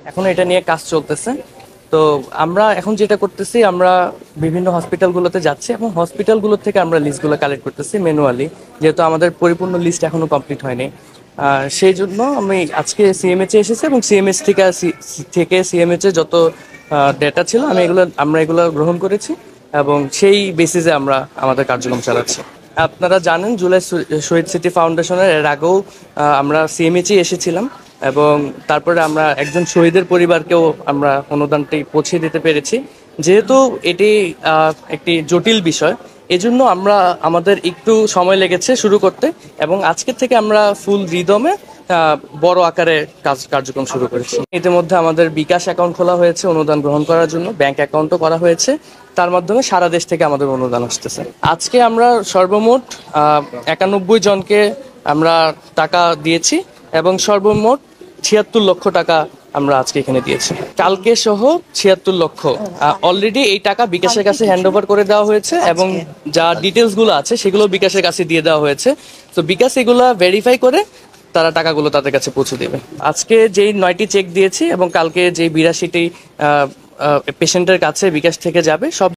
এখন এটা নিয়ে কাজ চলতেছে। তো আমরা এখন যেটা করতেছি, আমরা বিভিন্ন হসপিটালগুলোতে যাচ্ছি এবং হসপিটালগুলো থেকে আমরা লিস্টগুলো কালেক্ট করতেছি ম্যানুয়ালি, যেহেতু আমাদের পরিপূর্ণ লিস্ট এখনো কমপ্লিট হয়নি। সেই জন্য আমি আজকে সিএমএইচে এসেছি এবং সিএমএইচ থেকে সিএমএইচে যত ডেটা ছিল আমরা এগুলো গ্রহণ করেছি এবং সেই বেসিসে আমরা আমাদের কার্যক্রম চালাচ্ছি। আপনারা জানেন জুলাই শহীদ স্মৃতি ফাউন্ডেশনের এর আগেও আমরা সিএমএইচে এসেছিলাম এবং তারপরে আমরা একজন শহীদের পরিবারকেও আমরা অনুদানটি পৌঁছে দিতে পেরেছি। যেহেতু এটি একটি জটিল বিষয়, এজন্য আমাদের একটু সময় লেগেছে শুরু করতে এবং আজকের থেকে আমরা ফুল রিদমে বড় আকারে কার্যক্রম শুরু করেছি। ইতিমধ্যে আমাদের বিকাশ অ্যাকাউন্ট খোলা হয়েছে অনুদান গ্রহণ করার জন্য, ব্যাংক অ্যাকাউন্টও করা হয়েছে, তার মাধ্যমে সারা দেশ থেকে আমাদের অনুদান আসতেছে। আজকে আমরা সর্বমোট 91 জনকে আমরা টাকা দিয়েছি এবং সর্বমোট 76 লক্ষ টাকা আমরা আজকে এখানে দিয়েছি। কালকে সহ 76 লক্ষ অলরেডি এই টাকা বিকাশের কাছে হ্যান্ড ওভার করে দেওয়া হয়েছে এবং যা ডিটেলস গুলো আছে সেগুলো বিকাশের কাছে দিয়ে দেওয়া হয়েছে। তো বিকাশ এগুলা ভেরিফাই করে তারা টাকাগুলো তাদের কাছে পৌঁছে দেবে। আজকে যেই 9টি চেক দিয়েছি এবং কালকে যেই 82টি পেশেন্টের কাছে বিকাশ থেকে যাবে, সব